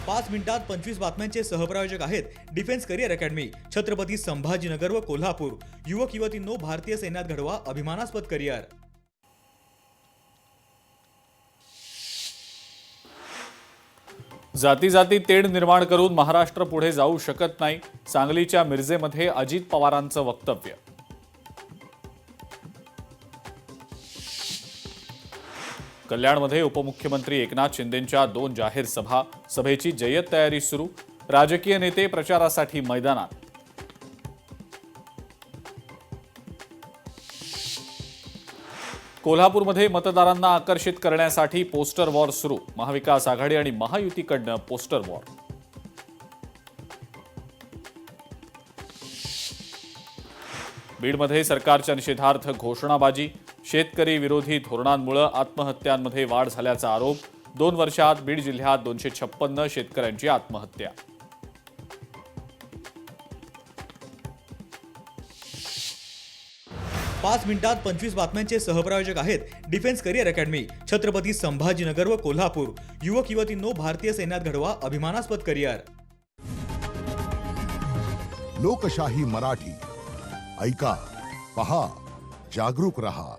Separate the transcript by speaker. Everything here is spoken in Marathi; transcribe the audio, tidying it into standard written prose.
Speaker 1: 5 मिनिटात 25 बातम्यांचे सहप्रायोजक आहेत defence career academy, Chhatrapati Sambhajinagar व कोल्हापूर। युवक युवतींनो, भारतीय सैन्यात घडवा अभिमानास्पद करिअर।
Speaker 2: जाती जाती तेढ निर्माण करून महाराष्ट्र पुढे जाऊ शकत नाही, सांगलीच्या मिरजेमध्ये अजित पवारांचं वक्तव्य। कल्याणमध्ये उपमुख्यमंत्री एकनाथ शिंदेंच्या 2 जाहीर सभा, सभेची जय्यत तयारी सुरू, राजकीय नेते प्रचारासाठी मैदानात। कोल्हापूरमध्ये मतदारांना आकर्षित करण्यासाठी पोस्टर वॉर सुरू, महाविकास आघाडी आणि महायुतीकडनं पोस्टर वॉर। बीडमध्ये सरकारच्या निषेधार्थ घोषणाबाजी, शेतकरी विरोधी धोरणांमुळे आत्महत्यांमध्ये वाढ झाल्याचा आरोप, 2 वर्षात बीड जिल्ह्यात 256 शेतकऱ्यांची आत्महत्या।
Speaker 1: पाच मिनिटात 25 बातम्यांचे सहप्रायोजक आहेत defence career academy, Chhatrapati Sambhajinagar व कोल्हापूर। युवक युवतींनो, भारतीय सैन्यात घडवा अभिमानास्पद करिअर।
Speaker 3: लोकशाही मराठी ऐका, पहा, जागरूक रहा।